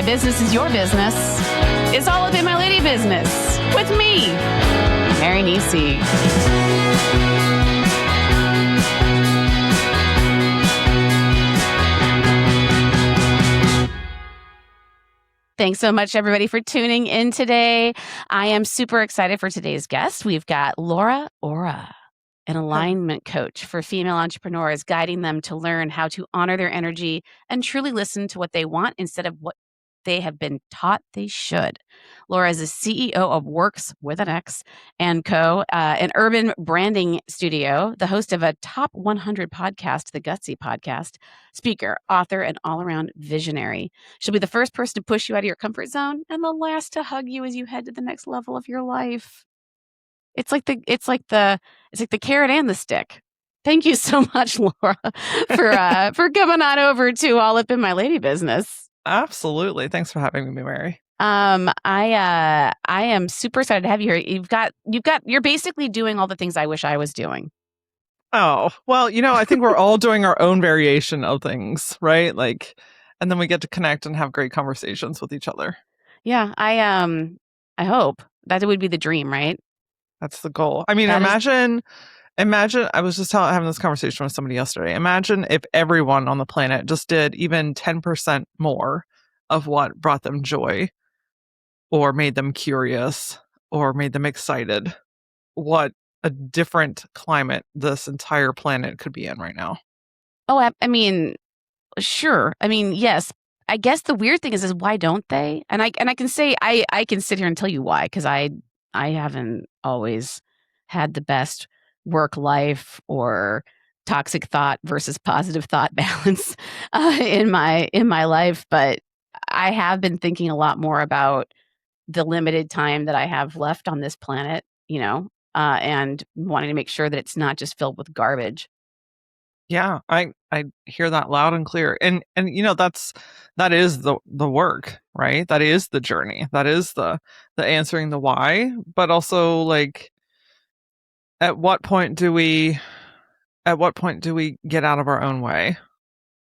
My business is your business. It's all up in my lady business with me, Mary Nisi. Thanks so much, everybody, for tuning in today. I am super excited for today's guest. We've got Laura Ora, an alignment coach for female entrepreneurs, guiding them to learn how to honor their energy and truly listen to what they want instead of what they have been taught they should. Laura is the CEO of Works with an X and Co., an urban branding studio, the host of a top 100 podcast, the Gutsy Podcast, speaker, author, and all-around visionary. She'll be the first person to push you out of your comfort zone and the last to hug you as you head to the next level of your life. It's like the carrot and the stick. Thank you so much, Laura, for coming on over to All Up in My Lady Business. Absolutely. Thanks for having me, Mary. I am super excited to have you here. You're basically doing all the things I wish I was doing. Oh, well, I think we're all doing our own variation of things, right? And then we get to connect and have great conversations with each other. Yeah, I hope that would be the dream, right? That's the goal. I mean, imagine, I was just having this conversation with somebody yesterday. Imagine if everyone on the planet just did even 10% more of what brought them joy or made them curious or made them excited. What a different climate this entire planet could be in right now. Oh, I mean, sure. I mean, yes. I guess the weird thing is why don't they? And I can say I can sit here and tell you why, because I haven't always had the best work life or toxic thought versus positive thought balance in my life, but I have been thinking a lot more about the limited time that I have left on this planet, and wanting to make sure that it's not just filled with garbage. Yeah, I hear that loud and clear. And that is the work, right? That is the journey. That is the answering the why, but also at what point do we get out of our own way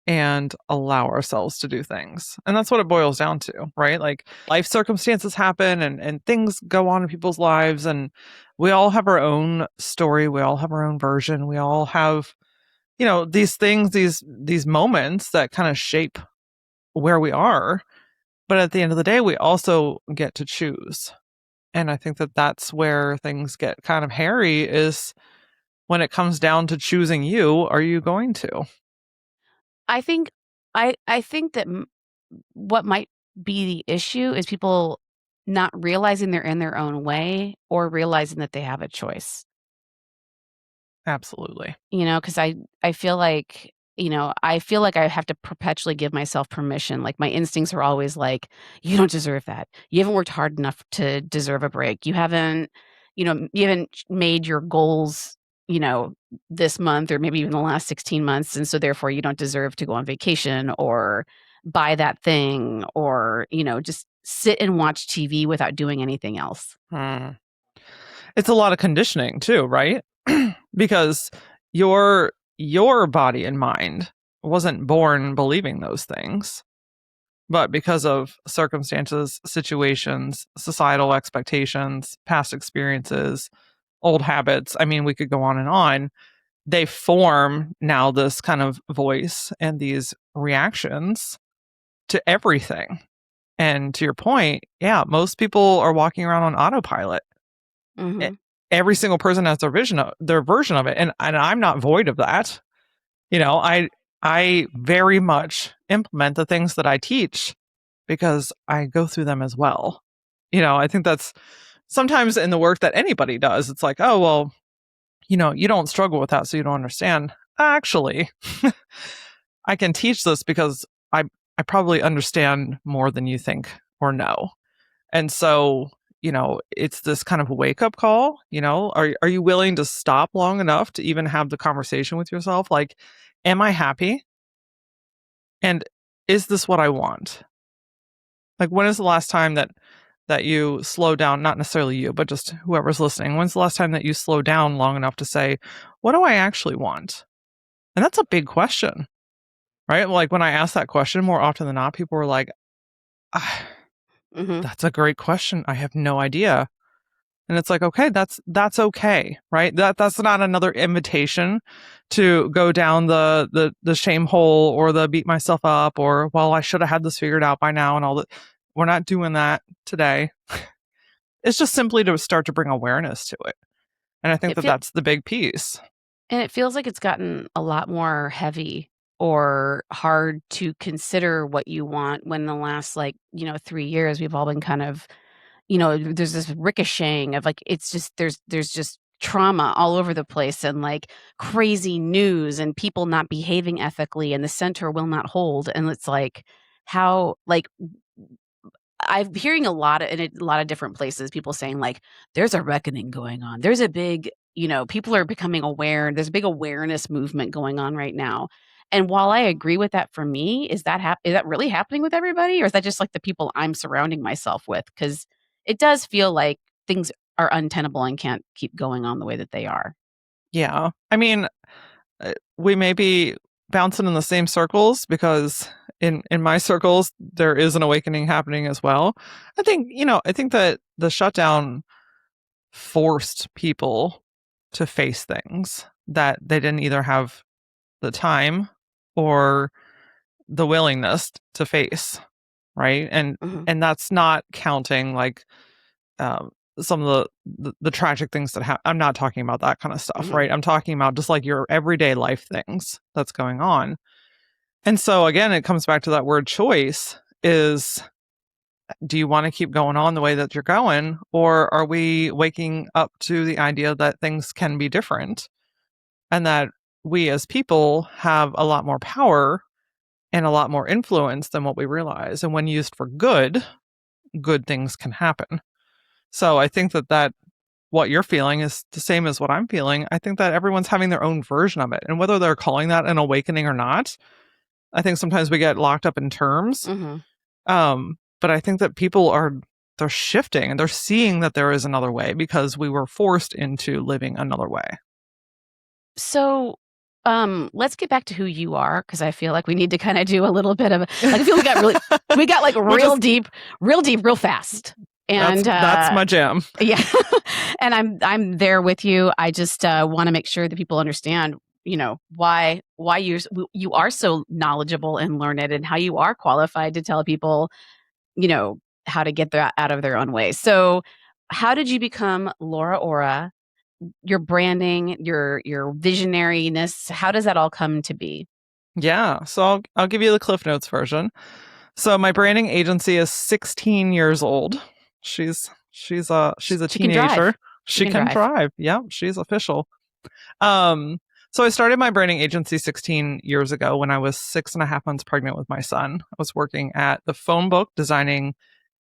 and allow ourselves to do things? And that's what it boils down to, right? Life circumstances happen and things go on in people's lives, and we all have our own story, we all have our own version, we all have these things, these moments that kind of shape where we are. But at the end of the day, we also get to choose. And I think that that's where things get kind of hairy, is when it comes down to choosing you. Are you going to? I think that what might be the issue is people not realizing they're in their own way or realizing that they have a choice. Absolutely. Because I feel like, I have to perpetually give myself permission. Like, my instincts are always like, you don't deserve that. You haven't worked hard enough to deserve a break. You haven't made your goals, this month or maybe even the last 16 months. And so therefore you don't deserve to go on vacation or buy that thing or, just sit and watch TV without doing anything else. It's a lot of conditioning too, right? Because your body and mind wasn't born believing those things, but because of circumstances, situations, societal expectations, past experiences, old habits, I mean, we could go on, they form now this kind of voice and these reactions to everything. And to your point, yeah, most people are walking around on autopilot. Mm-hmm. Every single person has their version of it, and I'm not void of that. I very much implement the things that I teach because I go through them as well. I think that's sometimes in the work that anybody does. It's like, oh well, you don't struggle with that, so you don't understand. Actually, I can teach this because I probably understand more than you think or know, and so. It's this kind of wake up call. Are you willing to stop long enough to even have the conversation with yourself? Like, am I happy? And is this what I want? Like, when is the last time that you slow down? Not necessarily you, but just whoever's listening. When's the last time that you slow down long enough to say, what do I actually want? And that's a big question, right? Like, when I ask that question, more often than not, people are like, Mm-hmm. That's a great question. I have no idea. And it's like, okay, that's okay, right? That's not another invitation to go down the shame hole or the beat myself up or, well, I should have had this figured out by now and all that. We're not doing that today. It's just simply to start to bring awareness to it. And I think It that feel that's the big piece. and it feels like it's gotten a lot more heavy or hard to consider what you want when the last, 3 years, we've all been kind of, there's this ricocheting of, it's just there's just trauma all over the place and, crazy news and people not behaving ethically and the center will not hold, and it's like, how I'm hearing in a lot of different places, people saying, "There's a reckoning going on. There's a big," people are becoming aware. There's a big awareness movement going on right now. And while I agree with that for me, is that really happening with everybody? Or is that just the people I'm surrounding myself with? Because it does feel like things are untenable and can't keep going on the way that they are. Yeah. I mean, we may be bouncing in the same circles because in my circles there is an awakening happening as well. I think that the shutdown forced people to face things that they didn't either have the time or the willingness to face, right? Mhm, And that's not counting um, some of the tragic things that happen. I'm not talking about that kind of stuff, mhm. right? I'm talking about just your everyday life things that's going on. And so again, it comes back to that word choice is, do you want to keep going on the way that you're going? Or are we waking up to the idea that things can be different and that we as people have a lot more power and a lot more influence than what we realize? And when used for good, good things can happen. So I think that what you're feeling is the same as what I'm feeling. I think that everyone's having their own version of it. And whether they're calling that an awakening or not, I think sometimes we get locked up in terms. Mhm. But I think that they're shifting and they're seeing that there is another way because we were forced into living another way. So, let's get back to who you are, because I feel like we need to kinda do a little bit of I feel we got, We'll real just deep, real fast. And, that's my jam. yeah, and I'm there with you. I just, wanna make sure that people understand, why you are so knowledgeable and learned and how you are qualified to tell people, you know, how to get that out of their own way. So, how did you become Laura Ora? Your branding, your visionariness, how does that all come to be? Yeah. So I'll give you the Cliff Notes version. So my branding agency is 16 years old. She's a She can drive. teenager. She She can can drive. drive. Yeah, she's official. Um, so I started my branding agency 16 years ago when I was 6.5 months pregnant with my son. I was working at the phone book designing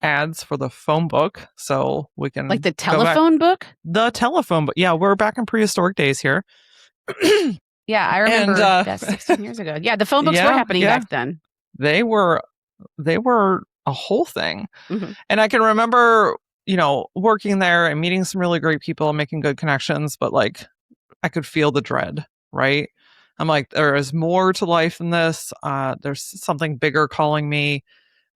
ads for the phone book. So we Like can the go back telephone book? the telephone book. Yeah, we're back in prehistoric days here. Yeah, I And remember that 16 years ago. Yeah, the phone books were yeah, happening yeah, back then. they were they were a whole thing. Mhm, And I can remember, working there and meeting some really great people and making good connections, but I could feel the dread, right? I'm like, there is more to life than this. There's something bigger calling me.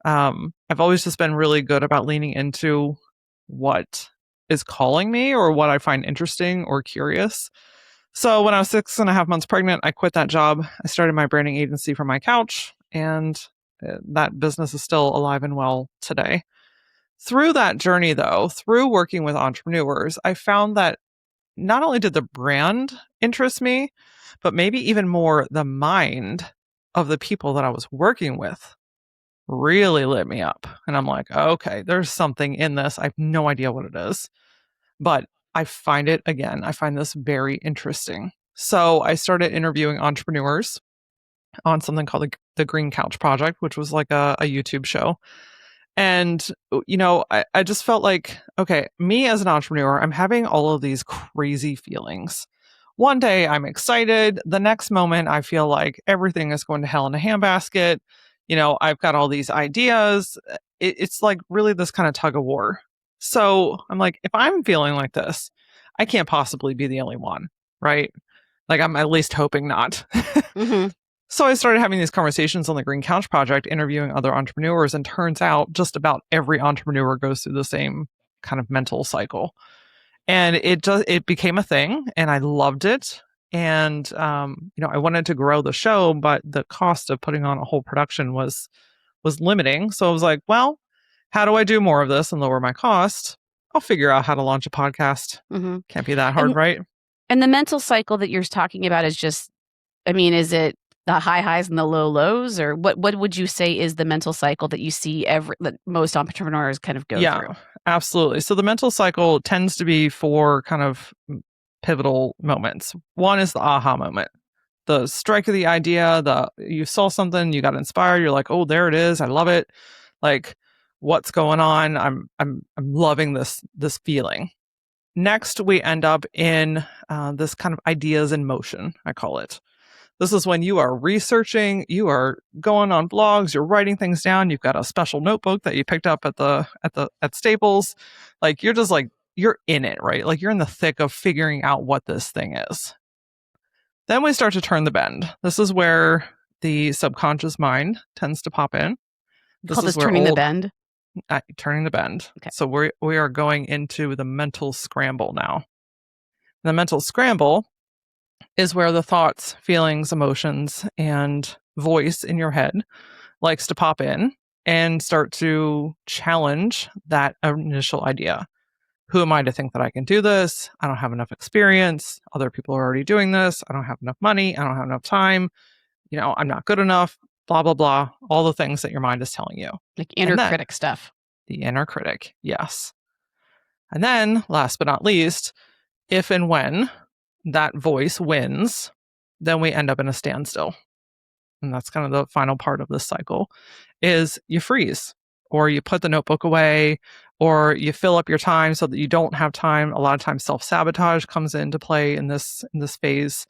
I've always just been really good about leaning into what is calling me or what I find interesting or curious. So when I was 6.5 months pregnant, I quit that job. I started my branding agency from my couch, and that business is still alive and well today. Through that journey, though, through working with entrepreneurs, I found that not only did the brand interest me, but maybe even more the mind of the people that I was working with really lit me up. And I'm like, okay, there's something in this. I have no idea what it is, but I find this very interesting. So I started interviewing entrepreneurs on something called the Green Couch Project, which was like a YouTube show. And, I just felt like, okay, me as an entrepreneur, I'm having all of these crazy feelings. One day I'm excited. The next moment I feel like everything is going to hell in a handbasket. I've got all these ideas. It's like really this kind of tug of war. So I'm like, if I'm feeling like this, I can't possibly be the only one, right? Like I'm at least hoping not. mhm. So I started having these conversations on the Green Couch Project, interviewing other entrepreneurs, and turns out just about every entrepreneur goes through the same kind of mental cycle. And it became a thing, and I loved it. And I wanted to grow the show, but the cost of putting on a whole production was limiting. So I was like, well, how do I do more of this and lower my cost? I'll figure out how to launch a podcast. Mm-hmm. Can't be that hard, right? And the mental cycle that you're talking about is just, is it the high highs and the low lows, or what would you say is the mental cycle that you see that most entrepreneurs kind of go through? Yeah, absolutely. So the mental cycle tends to be 4 kind of pivotal moments. One is the aha moment, the strike of the idea, you saw something, you got inspired, you're like, oh, there it is, I love it. Like, what's going on? I'm loving this feeling. Next, we end up in this kind of ideas in motion, I call it. This is when you are researching, you are going on blogs, you're writing things down, you've got a special notebook that you picked up at Staples. Like, you're just like, you're in it, right? Like, you're in the thick of figuring out what this thing is. Then we start to turn the bend. This is where the subconscious mind tends to pop in. Call this turning the bend? Turning the bend. Okay. So we are going into the mental scramble now. The mental scramble is where the thoughts, feelings, emotions, and voice in your head likes to pop in and start to challenge that initial idea. Who am I to think that I can do this? I don't have enough experience. Other people are already doing this. I don't have enough money. I don't have enough time. I'm not good enough, blah, blah, blah. All the things that your mind is telling you. Like inner critic stuff. The inner critic, yes. And then, last but not least, if and when that voice wins, then we end up in a standstill. And that's kind of the final part of this cycle, is you freeze, or you put the notebook away, or you fill up your time so that you don't have time. A lot of times self-sabotage comes into play in this phase,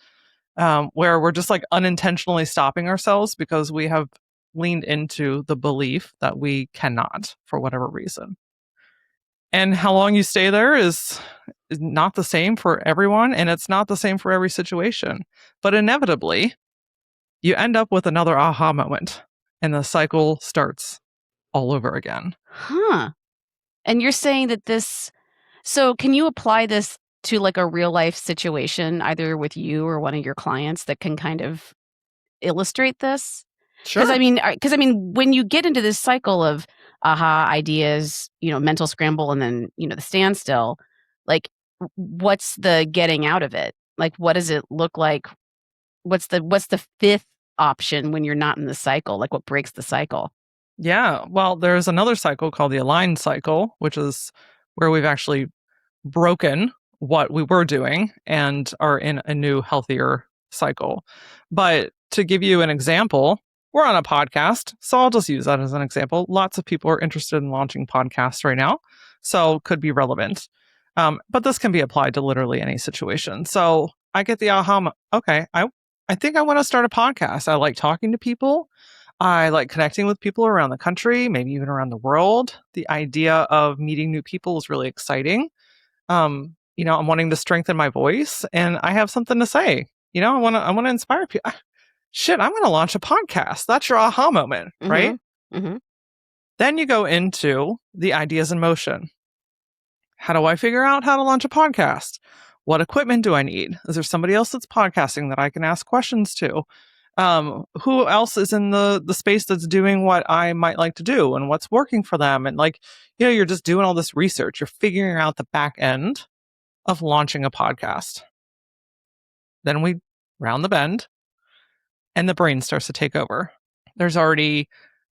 where we're just like unintentionally stopping ourselves because we have leaned into the belief that we cannot for whatever reason. And how long you stay there is not the same for everyone, and it's not the same for every situation. But inevitably, you end up with another aha moment, and the cycle starts all over again. Huh. And you're saying that so can you apply this to like a real life situation, either with you or one of your clients, that can kind of illustrate this? Sure. Because when you get into this cycle of aha ideas, mental scramble, and then the standstill, like, what's the getting out of it? Like, what does it look like? What's the fifth option when you're not in the cycle? Like, what breaks the cycle? Yeah, well, there's another cycle called the aligned cycle, which is where we've actually broken what we were doing and are in a new, healthier cycle. But to give you an example, we're on a podcast, so I'll just use that as an example. Lots of people are interested in launching podcasts right now, so could be relevant. But this can be applied to literally any situation. So I get the aha, okay, I think I want to start a podcast. I like talking to people. I like connecting with people around the country, maybe even around the world. The idea of meeting new people is really exciting. I'm wanting to strengthen my voice, and I have something to say. I want to inspire people. Shit, I'm going to launch a podcast. That's your aha moment, right? Mm-hmm. Then you go into the ideas in motion. How do I figure out how to launch a podcast? What equipment do I need? Is there somebody else that's podcasting that I can ask questions to? Who else is in the space that's doing what I might like to do, and what's working for them? And you're just doing all this research. You're figuring out the back end of launching a podcast. Then we round the bend, and the brain starts to take over. There's already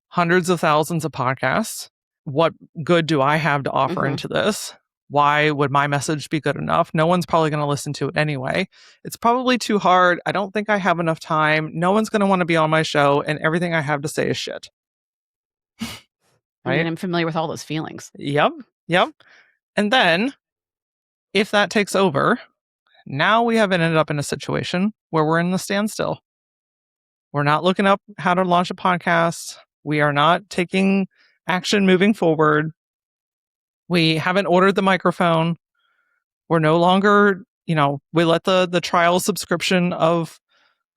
hundreds of thousands of podcasts. What good do I have to offer into this? Why would my message be good enough? No one's probably going to listen to it anyway. It's probably too hard. I don't think I have enough time. No one's going to want to be on my show, and everything I have to say is shit. Right? I'm familiar with all those feelings. Yep. And then, if that takes over, now we have ended up in a situation where we're in the standstill. We're not looking up how to launch a podcast. We are not taking action moving forward. We haven't ordered the microphone. We're no longer, we let the trial subscription of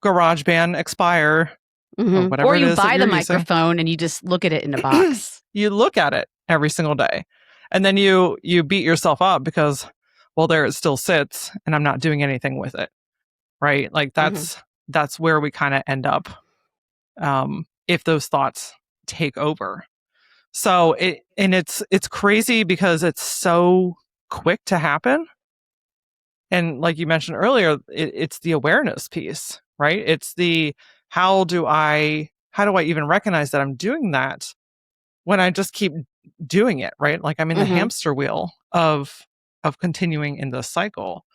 GarageBand expire. or whatever Or it you is that buy the you're using. microphone and you just look at it in a box. You look at it every single day. And then you beat yourself up because, well, there it still sits and I'm not doing anything with it. Right? Like that's where we kind of end up if those thoughts take over. So it's crazy because it's so quick to happen. And like you mentioned earlier, it's the awareness piece, right? It's the how do I even recognize that I'm doing that when I just keep doing it, right? Like I'm in the hamster wheel of continuing in this cycle.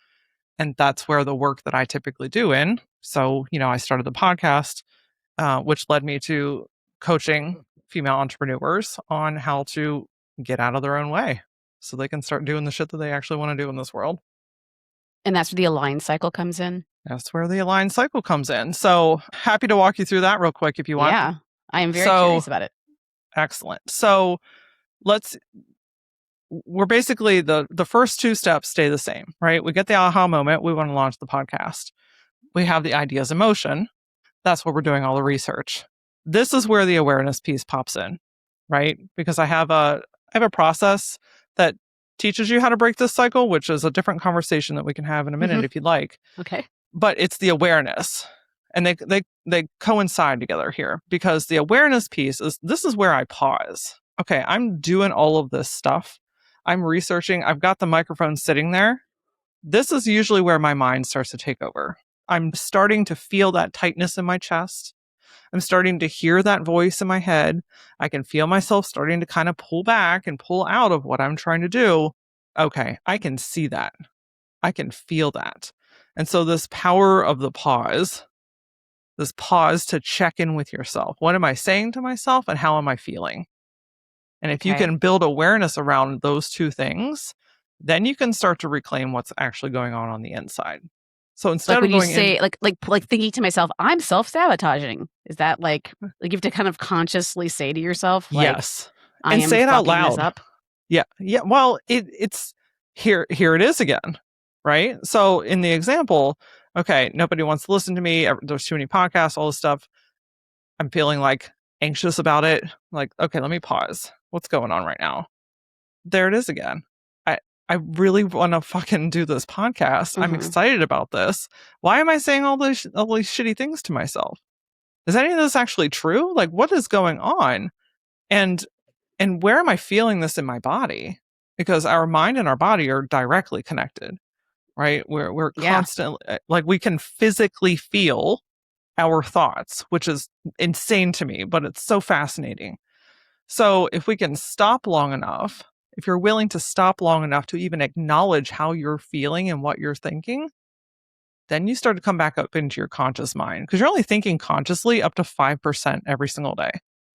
And that's where the work that I typically do in. So, I started the podcast, which led me to coaching female entrepreneurs on how to get out of their own way so they can start doing the shit that they actually want to do in this world. And that's where the aligned cycle comes in? That's where the aligned cycle comes in. So happy to walk you through that real quick if you want. Yeah, I am very curious about it. Excellent. So we're basically the first two steps stay the same, right? We get the aha moment. We want to launch the podcast. We have the ideas in motion. That's where we're doing all the research. This is where the awareness piece pops in, right? Because I have a process that teaches you how to break this cycle, which is a different conversation that we can have in a minute if you'd like. Okay. But it's the awareness. And they coincide together here because the awareness piece this is where I pause. Okay, I'm doing all of this stuff. I'm researching. I've got the microphone sitting there. This is usually where my mind starts to take over. I'm starting to feel that tightness in my chest. I'm starting to hear that voice in my head. I can feel myself starting to kind of pull back and pull out of what I'm trying to do. Okay, I can see that. I can feel that. And so this power of the pause, this pause to check in with yourself. What am I saying to myself and how am I feeling? And if you can build awareness around those two things, then you can start to reclaim what's actually going on the inside. So instead like when of going you say like thinking to myself, I'm self-sabotaging. Is that like you have to kind of consciously say to yourself, like, yes, I and am say it out fucking this loud. up? Yeah. Well, it's here it is again, right? So in the example, okay, nobody wants to listen to me. There's too many podcasts, all this stuff. I'm feeling like anxious about it. Like, okay, let me pause. What's going on right now? There it is again. I really want to fucking do this podcast. I'm excited about this. Why am I saying all these shitty things to myself? Is any of this actually true? Like, what is going on? And where am I feeling this in my body? Because our mind and our body are directly connected, right? We're constantly like we can physically feel our thoughts, which is insane to me, but it's so fascinating. So if we can stop long enough, if you're willing to stop long enough to even acknowledge how you're feeling and what you're thinking, then you start to come back up into your conscious mind because you're only thinking consciously up to 5% every single day.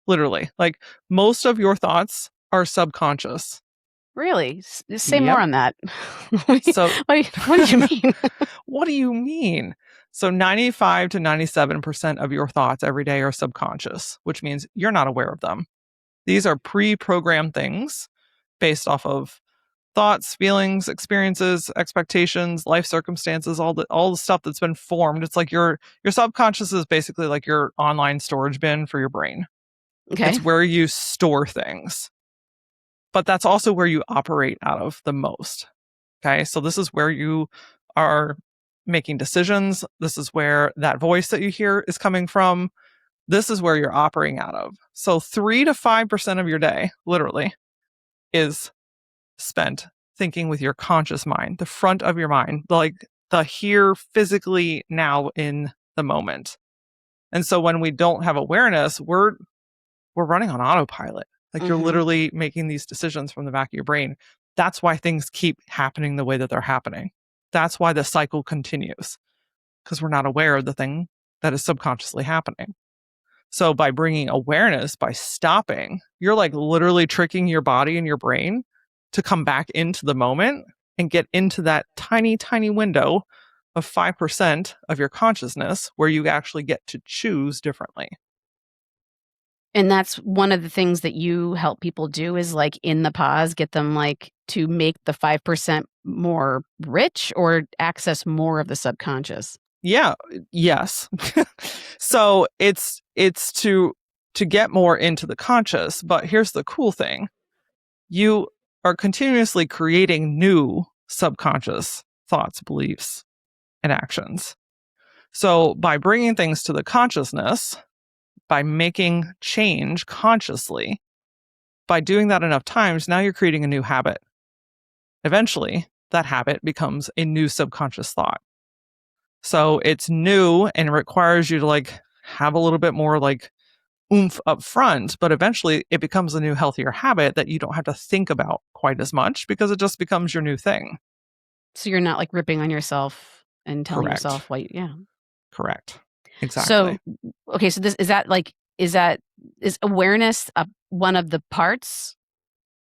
Literally. Like most of your thoughts are subconscious. Really? Say more on that. So what do you mean? What do you mean? So 95 to 97% of your thoughts every day are subconscious, which means you're not aware of them. These are pre-programmed things based off of thoughts, feelings, experiences, expectations, life circumstances, all the stuff that's been formed. It's like your subconscious is basically like your online storage bin for your brain. Okay. It's where you store things. But that's also where you operate out of the most. Okay? So this is where you are making decisions. This is where that voice that you hear is coming from. This is where you're operating out of. So 3 to 5% of your day, literally, is spent thinking with your conscious mind, the front of your mind, like the here physically now in the moment. And so when we don't have awareness, we're running on autopilot. Like you're literally making these decisions from the back of your brain. That's why things keep happening the way that they're happening. That's why the cycle continues because we're not aware of the thing that is subconsciously happening. So by bringing awareness, by stopping, you're like literally tricking your body and your brain to come back into the moment and get into that tiny, tiny window of 5% of your consciousness where you actually get to choose differently. And that's one of the things that you help people do is like in the pause, get them like to make the 5% more rich or access more of the subconscious. Yeah. Yes. So it's to get more into the conscious, but here's the cool thing. You are continuously creating new subconscious thoughts, beliefs, and actions. So by bringing things to the consciousness, by making change consciously, by doing that enough times, now you're creating a new habit. Eventually, that habit becomes a new subconscious thought. So it's new and requires you to like have a little bit more like oomph up front, but eventually it becomes a new healthier habit that you don't have to think about quite as much because it just becomes your new thing. So you're not like ripping on yourself and telling Correct. yourself why yeah. Correct. Exactly. So okay, so this is awareness one of the parts,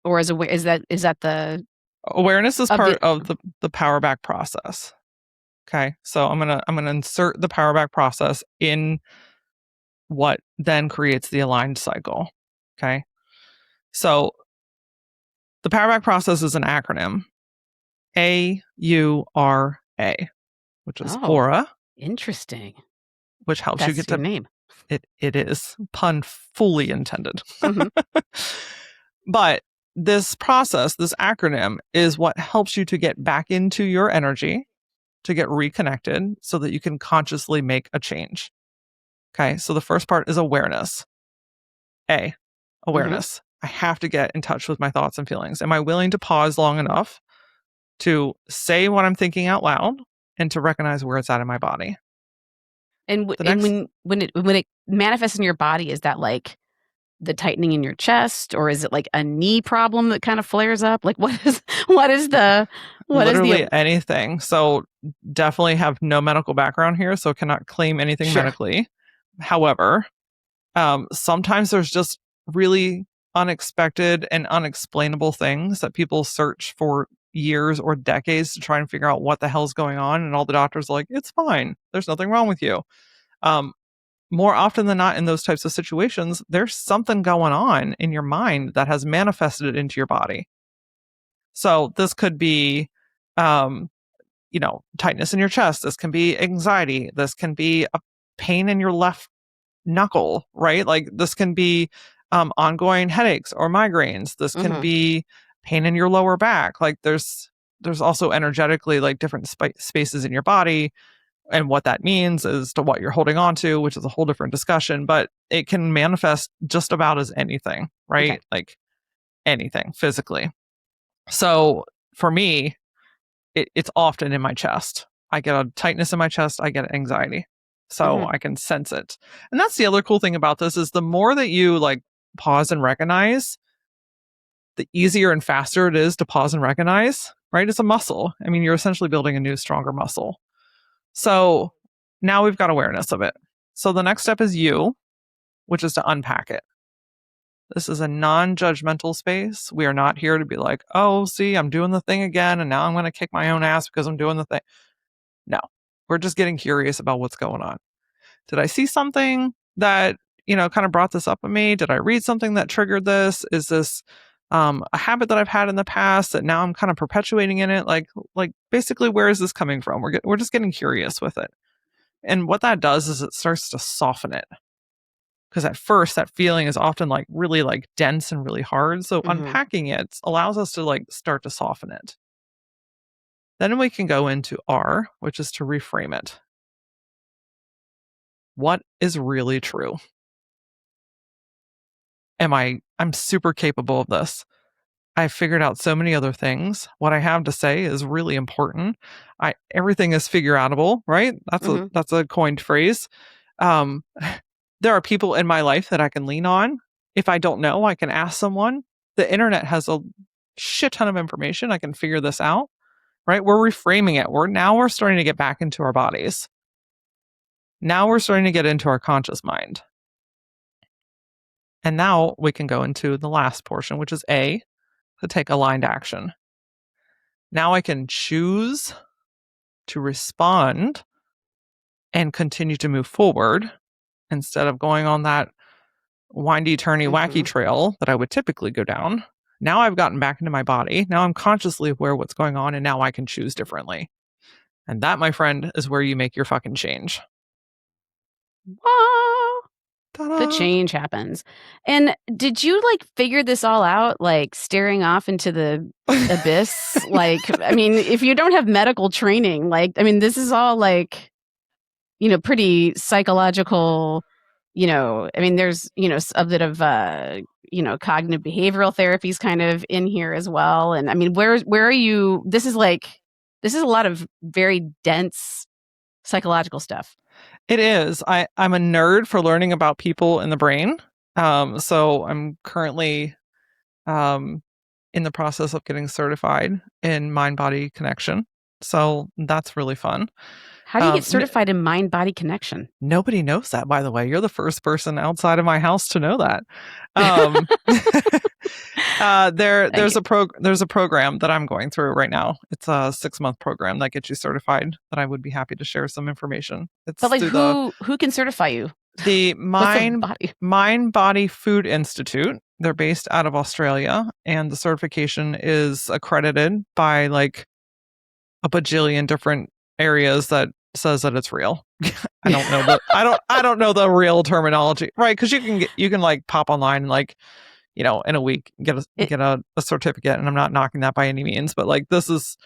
or is that the Awareness is of part the of the power back process. Okay. So I'm gonna insert the power back process in what then creates the aligned cycle. Okay. So the power back process is an acronym. AURA, which is aura, interesting. which helps you That's get your to name. it is pun fully intended. Mhm. But this process, this acronym, is what helps you to get back into your energy, to get reconnected so that you can consciously make a change. Okay, so the first part is awareness. Mhm. Awareness. I have to get in touch with my thoughts and feelings. Am I willing to pause long enough to say what I'm thinking out loud and to recognize where it's at in my body? And The next, when it manifests in your body, is that like the tightening in your chest, or is it like a knee problem that kind of flares up? Like what is the literally anything. So definitely have no medical background here, so cannot claim anything Sure. medically. However, sometimes there's just really unexpected and unexplainable things that people search for years or decades to try and figure out what the hell's going on, and all the doctors are like, it's fine, there's nothing wrong with you. More often than not in those types of situations, there's something going on in your mind that has manifested into your body. So this could be um, tightness in your chest. This can be anxiety. This can be a pain in your left knuckle, right? Like this can be ongoing headaches or migraines. This can Mhm. be pain in your lower back. Like there's also energetically like different spaces in your body. And what that means is to what you're holding on to, which is a whole different discussion, but it can manifest just about as anything, right? Okay. Like anything physically. So for me, it's often in my chest. I get a tightness in my chest. I get anxiety. So Mhm. I can sense it. And that's the other cool thing about this is the more that you like pause and recognize, the easier and faster it is to pause and recognize, right? It's a muscle. I mean, you're essentially building a new, stronger muscle. So now we've got awareness of it. So the next step is you, which is to unpack it. This is a non judgmental space. We are not here to be like, oh, see, I'm doing the thing again. And now I'm going to kick my own ass because I'm doing the thing. No, we're just getting curious about what's going on. Did I see something that, kind of brought this up in me? Did I read something that triggered this? Is this a habit that I've had in the past that now I'm kind of perpetuating in it? Like basically, where is this coming from? We're just getting curious with it. And what that does is it starts to soften it. Because at first that feeling is often like really like dense and really hard. So Mhm. unpacking it allows us to like start to soften it. Then we can go into R, which is to reframe it. What is really true? I'm super capable of this. I've figured out so many other things. What I have to say is really important. Everything is figure outable, right? Mhm. That's a coined phrase. Um, there are people in my life that I can lean on. If I don't know, I can ask someone. The internet has a shit ton of information. I can figure this out, right? We're reframing it. We're starting to get back into our bodies. Now we're starting to get into our conscious mind. And now we can go into the last portion, which is A, to take aligned action. Now I can choose to respond and continue to move forward instead of going on that windy, turny, wacky Mhm. trail that I would typically go down. Now I've gotten back into my body. Now I'm consciously aware of what's going on, and now I can choose differently. And that, my friend, is where you make your fucking change. Ah, Ta-da! the change happens. And did you like figure this all out, like staring off into the abyss? Like, I mean, if you don't have medical training, like, I mean, this is all like, pretty psychological, I mean, there's, a bit of, cognitive behavioral therapies kind of in here as well. And I mean, where are you? This is a lot of very dense psychological stuff. It is. I'm a nerd for learning about people in the brain. So I'm currently in the process of getting certified in mind-body connection. So that's really fun. How do you get certified in mind-body connection? Nobody knows that, by the way. You're the first person outside of my house to know that. There's a program that I'm going through right now. It's a 6-month program that gets you certified. That I would be happy to share some information. It's but like who can certify you? The Mind Body Food Institute. They're based out of Australia, and the certification is accredited by like a bajillion different areas that says that it's real. I don't know I don't know the real terminology, right? Because you can like pop online and like, in a week get a certificate, and I'm not knocking that by any means, but like this is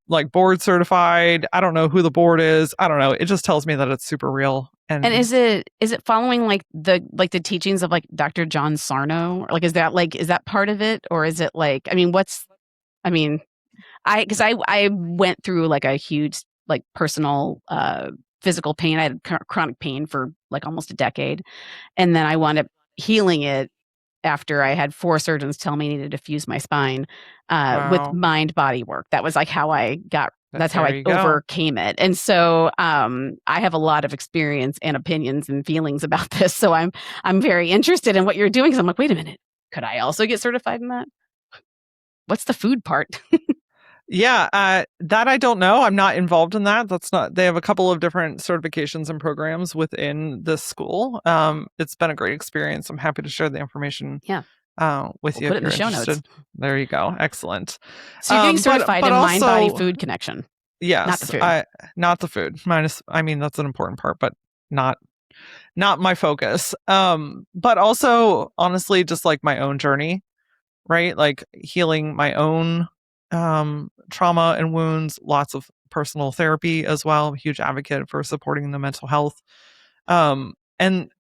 like board certified. I don't know who the board is. I don't know. It just tells me that it's super real. And is it following like the teachings of like Dr. John Sarno? Or like is that part of it, or is it like, I mean, I went through like a huge like personal physical pain. I had chronic pain for like almost a decade, and then I wound up healing it after I had 4 surgeons tell me I needed to fuse my spine with mind body work. That was like how I got. That's how I overcame it. And so I have a lot of experience and opinions and feelings about this. So I'm very interested in what you're doing, because I'm like, wait a minute, could I also get certified in that? What's the food part? Yeah, that I don't know. I'm not involved in that. They have a couple of different certifications and programs within this school. It's been a great experience. I'm happy to share the information with you. Put it in the show notes. There you go. Excellent. So you're getting certified in mind body food connection. Yes. Not the food. Not the food. I mean, that's an important part, but not my focus. But also honestly, just like my own journey, right? Like healing my own trauma and wounds, lots of personal therapy as well. I'm a huge advocate for supporting the mental health. And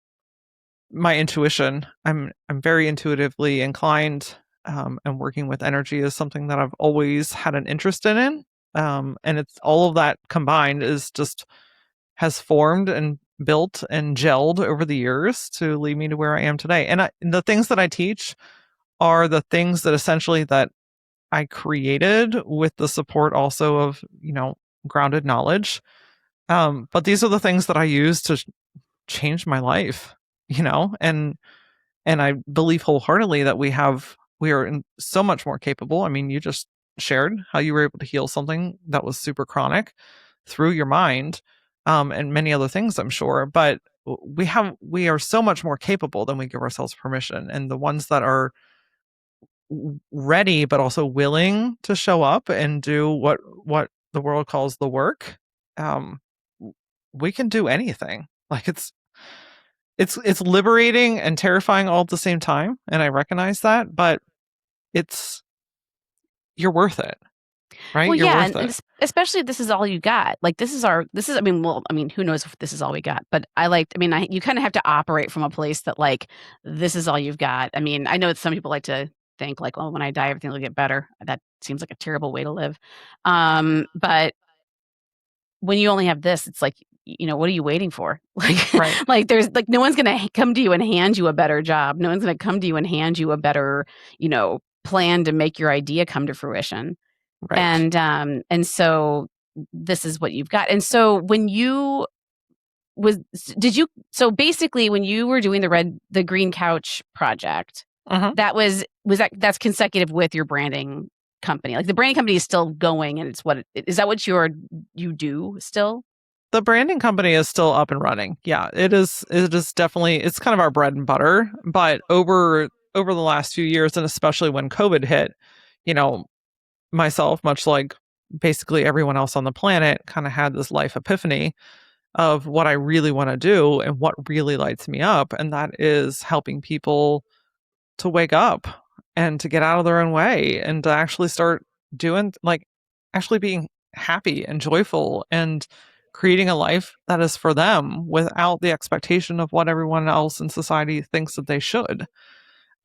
my intuition, I'm very intuitively inclined, and working with energy is something that I've always had an interest in. And it's all of that combined has formed and built and gelled over the years to lead me to where I am today. And the things that I teach are the things that essentially that I created with the support also of, grounded knowledge. But these are the things that I use to change my life, and I believe wholeheartedly that we are so much more capable. I mean, you just shared how you were able to heal something that was super chronic through your mind, and many other things, I'm sure. But we are so much more capable than we give ourselves permission. And the ones that are ready but also willing to show up and do what the world calls the work, we can do anything. Like it's liberating and terrifying all at the same time, and I recognize that, but you're worth it, right? Well, you're yeah, worth it. Especially if this is all you got. Like who knows if this is all we got, but you kind of have to operate from a place that like, this is all you've got. I mean, I know that some people like to think like, well, when I die, everything will get better. That seems like a terrible way to live. But when you only have this, it's like, what are you waiting for? Like, right. Like there's like, no one's going to come to you and hand you a better job. No one's going to come to you and hand you a better, plan to make your idea come to fruition. Right. And so this is what you've got. And so when you basically when you were doing the green couch project, that's consecutive with your branding company. Like the branding company is still going, and is that what you do still? The branding company is still up and running. Yeah, it is definitely, it's kind of our bread and butter. But over the last few years, and especially when COVID hit, myself, much like basically everyone else on the planet kind of had this life epiphany of what I really want to do and what really lights me up. And that is helping people to wake up and to get out of their own way and to actually start doing, like, actually being happy and joyful and creating a life that is for them without the expectation of what everyone else in society thinks that they should.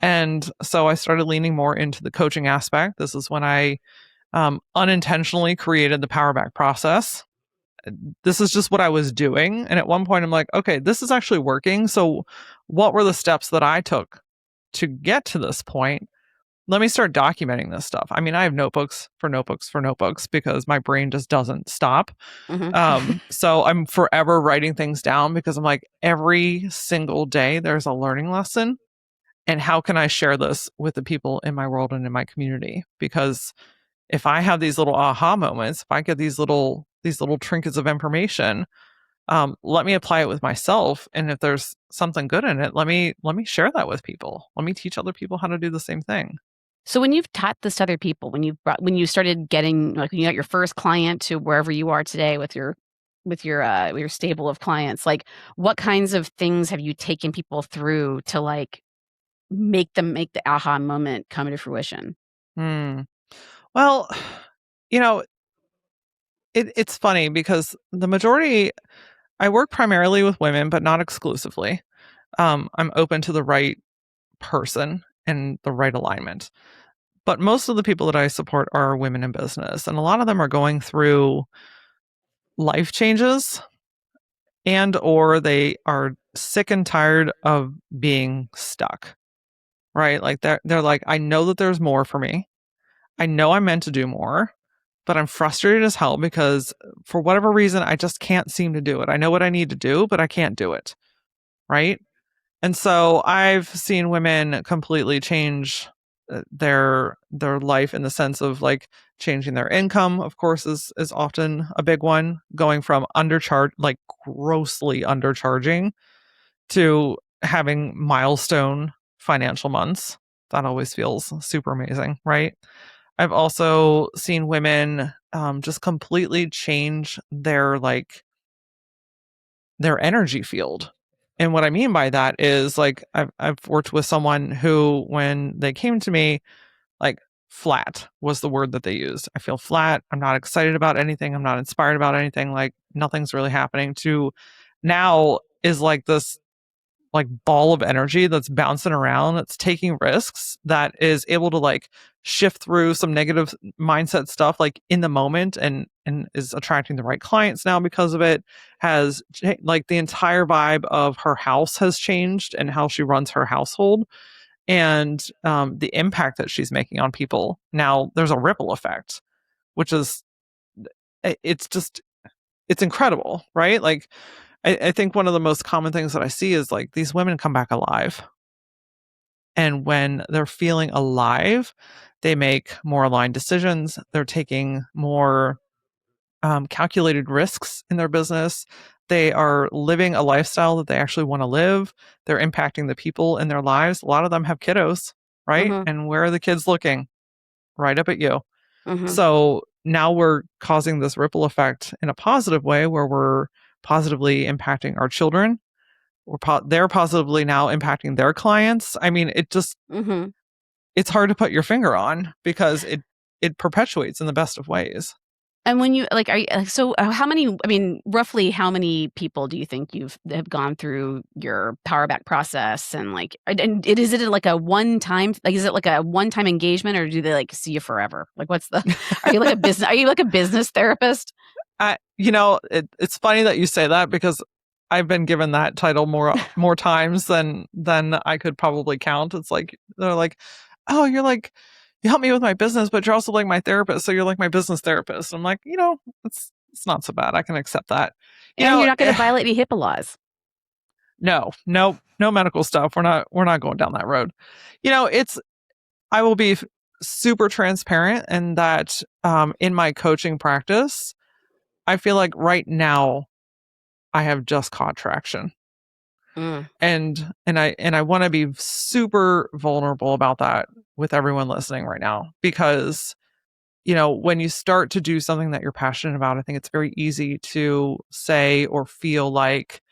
And so I started leaning more into the coaching aspect. This is when I unintentionally created the Power Back process. This is just what I was doing. And at one point, I'm like, okay, this is actually working. So, what were the steps that I took to get to this point? Let me start documenting this stuff. I mean, I have notebooks for notebooks for notebooks because my brain just doesn't stop. So I'm forever writing things down because I'm like, every single day there's a learning lesson. And how can I share this with the people in my world and in my community? Because if I have these little aha moments, if I get these little trinkets of information, let me apply it with myself. And if there's something good in it, let me share that with people. Let me teach other people how to do the same thing. So when you've taught this to other people, when you started getting, like, when you got your first client to wherever you are today with your stable of clients, like, what kinds of things have you taken people through to, like, make the aha moment come to fruition? Hmm. Well, you know, it's funny because the majority, I work primarily with women, but not exclusively. I'm open to the right person and the right alignment. But most of the people that I support are women in business, and a lot of them are going through life changes and or they are sick and tired of being stuck. Right? Like they're like, I know that there's more for me. I know I'm meant to do more, but I'm frustrated as hell because for whatever reason I just can't seem to do it. I know what I need to do, but I can't do it. Right? And so I've seen women completely change their life in the sense of like changing their income, of course, is often a big one, going from undercharge, like grossly undercharging, to having milestone financial months. That always feels super amazing, right? I've also seen women just completely change their energy field. And what I mean by that is like I've worked with someone who, when they came to me, like, flat was the word that they used. I feel flat. I'm not excited about anything. I'm not inspired about anything. Like nothing's really happening. To now is like this like ball of energy that's bouncing around, that's taking risks, that is able to like shift through some negative mindset stuff like in the moment, and is attracting the right clients now because of it. Has like the entire vibe of her house has changed and how she runs her household, and the impact that she's making on people. Now there's a ripple effect, which is, it's just, it's incredible, right? Like I think one of the most common things that I see is like these women come back alive. And when they're feeling alive, they make more aligned decisions. They're taking more calculated risks in their business. They are living a lifestyle that they actually want to live. They're impacting the people in their lives. A lot of them have kiddos, right? Mhm, And where are the kids looking? Right up at you. mhm, So now we're causing this ripple effect in a positive way where we're positively impacting our children. They're positively now impacting their clients. I mean, mhm. it's hard to put your finger on because it perpetuates in the best of ways. And when you like, are you so, how many, I mean, roughly how many people do you think have gone through your Power Back process? And like, is it like a one time, like, is it like a one time engagement, or do they like see you forever? Like, what's the, are you like a business therapist? It's funny that you say that because I've been given that title more times than I could probably count. It's like they're like, "Oh, you're like, you help me with my business, but you're also like my therapist, so you're like my business therapist." I'm like, it's not so bad. I can accept that. You And you're know, not going to violate any HIPAA laws. no medical stuff. We're not going down that road. It's I will be super transparent in that in my coaching practice, I feel like right now I have just caught traction. Mm, And I want to be super vulnerable about that with everyone listening right now, because when you start to do something that you're passionate about, I think it's very easy to say or feel like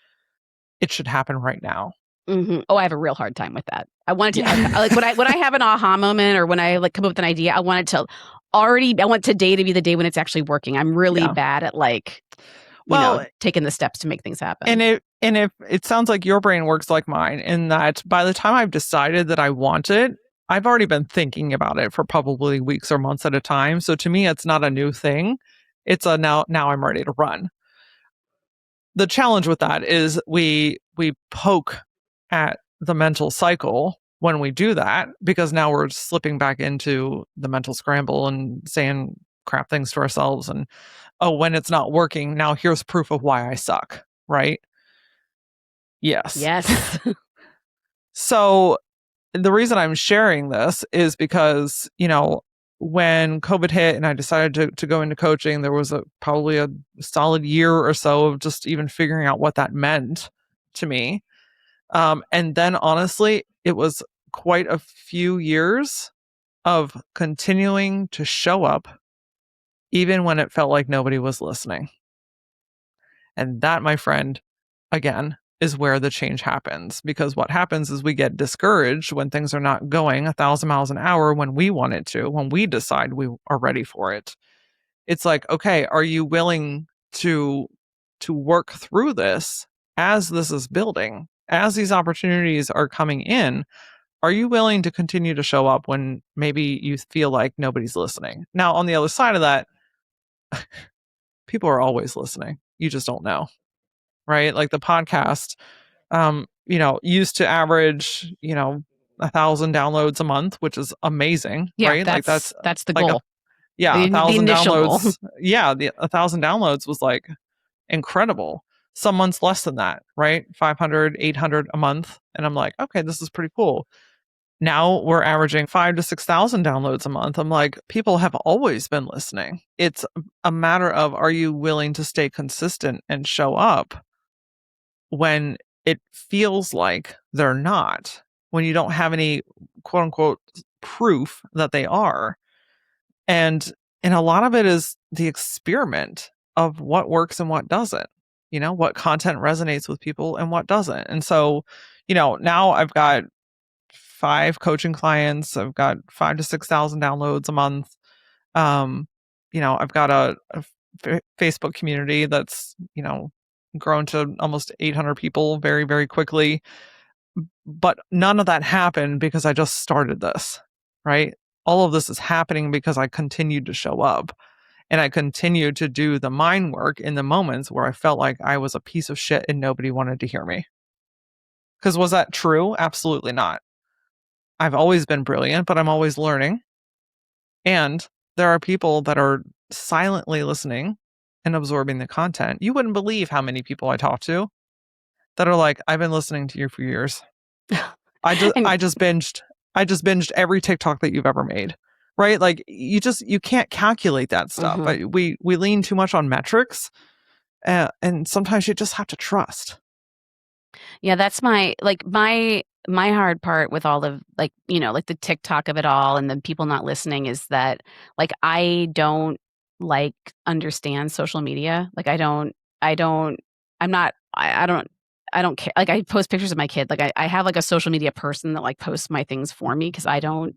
it should happen right now. Mm-hmm. Oh, I have a real hard time with that. I want it to like when I have an aha moment or when I like come up with an idea, I want today to be the day when it's actually working. I'm really bad at taking the steps to make things happen. And if it sounds like your brain works like mine in that by the time I've decided that I want it, I've already been thinking about it for probably weeks or months at a time. So to me, it's not a new thing. It's a now I'm ready to run. The challenge with that is we poke at the mental cycle when we do that, because now we're slipping back into the mental scramble and saying crap things to ourselves. And, oh, when it's not working, now here's proof of why I suck, right? Yes. So the reason I'm sharing this is because, when COVID hit and I decided to go into coaching, there was probably a solid year or so of just even figuring out what that meant to me. And then honestly, it was quite a few years of continuing to show up, even when it felt like nobody was listening. And that, my friend, again, is where the change happens. Because what happens is we get discouraged when things are not going 1,000 miles an hour when we want it to, when we decide we are ready for it. It's like, okay, are you willing to work through this as this is building, as these opportunities are coming in? Are you willing to continue to show up when maybe you feel like nobody's listening? Now, on the other side of that, people are always listening. You just don't know, right? Like the podcast, used to average, 1,000 downloads a month, which is amazing, right? That's the like goal. 1,000 downloads. Goal. Yeah, 1,000 downloads was like incredible. Some months less than that, right? 500, 800 a month. And I'm like, okay, this is pretty cool. Now we're averaging 5,000 to 6,000 downloads a month. I'm like, people have always been listening. It's a matter of, are you willing to stay consistent and show up when it feels like they're not, when you don't have any quote unquote proof that they are. And a lot of it is the experiment of what works and what doesn't, what content resonates with people and what doesn't. And so, now I've got 5 coaching clients. I've got 5,000 to 6,000 downloads a month. I've got a Facebook community that's, grown to almost 800 people very, very quickly. But none of that happened because I just started this, right? All of this is happening because I continued to show up and I continued to do the mind work in the moments where I felt like I was a piece of shit and nobody wanted to hear me. Because was that true? Absolutely not. I've always been brilliant, but I'm always learning. And there are people that are silently listening and absorbing the content. You wouldn't believe how many people I talk to that are like, I've been listening to you for years. I just binged every TikTok that you've ever made. Right? Like you can't calculate that stuff. Mm-hmm. We lean too much on metrics. And sometimes you just have to trust. Yeah, that's my hard part with all of the TikTok of it all and the people not listening is that I don't understand social media. I don't care. I post pictures of my kid. I have a social media person that posts my things for me because I don't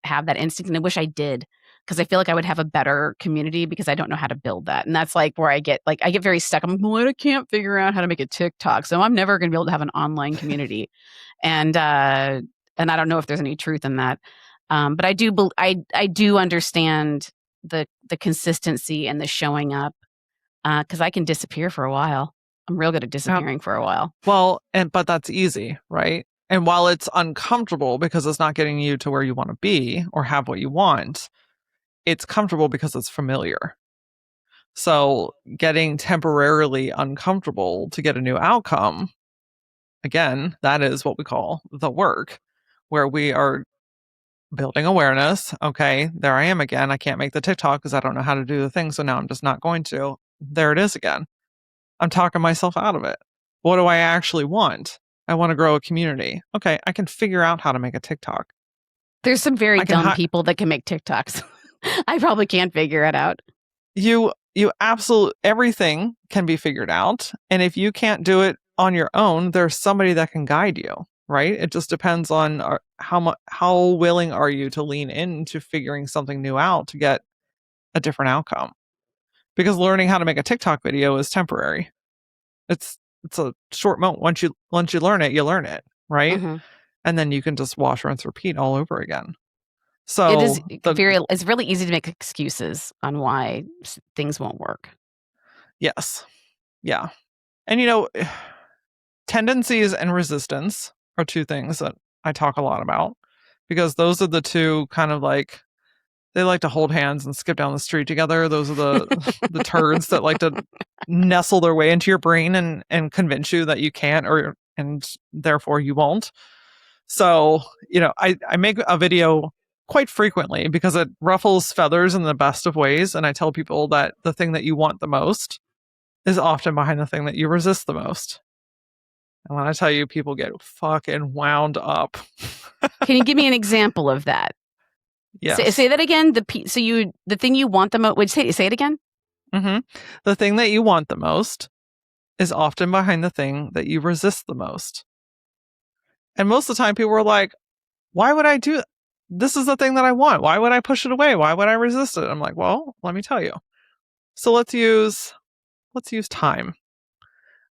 have that instinct, and I wish I did because I feel like I would have a better community because I don't know how to build that. And that's where I get very stuck. I'm like, well, I can't figure out how to make a TikTok, so I'm never going to be able to have an online community. And I don't know if there's any truth in that. But I do understand the consistency and the showing up because I can disappear for a while. I'm real good at disappearing for a while. Well, but that's easy, right? And while it's uncomfortable because it's not getting you to where you want to be or have what you want, it's comfortable because it's familiar. So getting temporarily uncomfortable to get a new outcome, again, that is what we call the work, where we are building awareness. Okay, there I am again. I can't make the TikTok because I don't know how to do the thing. So now I'm just not going to. There it is again. I'm talking myself out of it. What do I actually want? I want to grow a community. Okay, I can figure out how to make a TikTok. There's some very dumb people that can make TikToks. I probably can't figure it out. You absolutely, everything can be figured out. And if you can't do it on your own, there's somebody that can guide you, right? It just depends on how willing are you to lean into figuring something new out to get a different outcome. Because learning how to make a TikTok video is temporary. It's a short moment. Once you learn it, you learn it, right? Mm-hmm. And then you can just wash, rinse, repeat all over again. It is So it's really easy to make excuses on why things won't work. yes. Yeah. And tendencies and resistance are two things that I talk a lot about because those are the two kind of like they like to hold hands and skip down the street together. Those are the turds that like to nestle their way into your brain and convince you that you can't and therefore you won't. So, I make a video quite frequently because it ruffles feathers in the best of ways. And I tell people that the thing that you want the most is often behind the thing that you resist the most. And when I tell you, people get fucking wound up. Can you give me an example of that? Yes. Say that again. The thing you want the most. Wait, say it again. Mm-hmm. The thing that you want the most is often behind the thing that you resist the most. And most of the time, people are like, "Why would I do that? This is the thing that I want. Why would I push it away? Why would I resist it?" I'm like, "Well, let me tell you. So let's use time.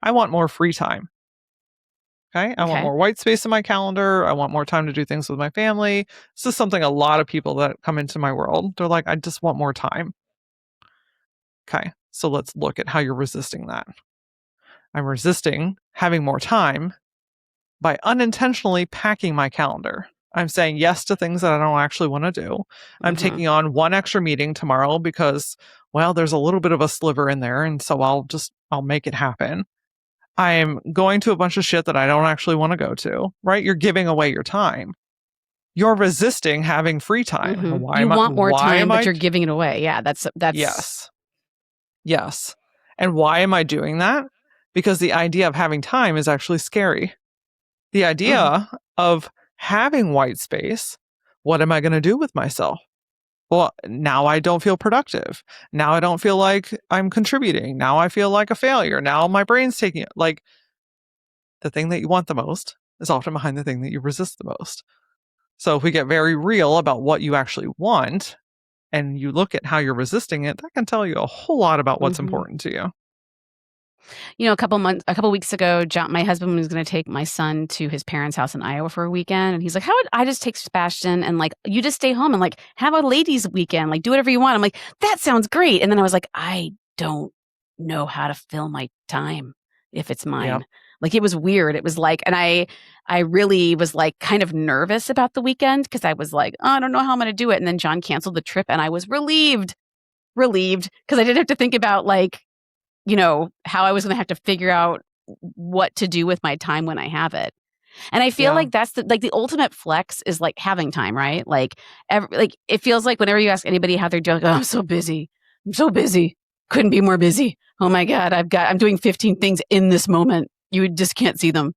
I want more free time. Okay. I want more white space in my calendar. I want more time to do things with my family. This is something a lot of people that come into my world, they're like, I just want more time. Okay. So let's look at how you're resisting that. I'm resisting having more time by unintentionally packing my calendar. I'm saying yes to things that I don't actually want to do. I'm taking on one extra meeting tomorrow because, well, there's a little bit of a sliver in there. And so I'll make it happen. I'm going to a bunch of shit that I don't actually want to go to, right? You're giving away your time. You're resisting having free time. Mm-hmm. You want more time, but you're giving it away. Yeah, that's Yes. And why am I doing that? Because the idea of having time is actually scary. The idea of having white space, what am I going to do with myself? Well, now I don't feel productive. Now I don't feel like I'm contributing. Now I feel like a failure. Now my brain's taking it. Like the thing that you want the most is often behind the thing that you resist the most. So if we get very real about what you actually want and you look at how you're resisting it, that can tell you a whole lot about what's important to you. A couple weeks ago, my husband was going to take my son to his parents' house in Iowa for a weekend. And he's like, how would I just take Sebastian and like, you just stay home and like have a ladies weekend, like do whatever you want. I'm like, that sounds great. And then I was like, I don't know how to fill my time if it's mine. Yep. Like it was weird. It was like, and I really was like kind of nervous about the weekend because I was like, oh, I don't know how I'm going to do it. And then John canceled the trip and I was relieved because I didn't have to think about like, how I was going to have to figure out what to do with my time when I have it. And I feel like that's the ultimate flex is like having time, right? Like it feels like whenever you ask anybody how they're doing, oh, I'm so busy. Couldn't be more busy. Oh my God. I'm doing 15 things in this moment. You just can't see them.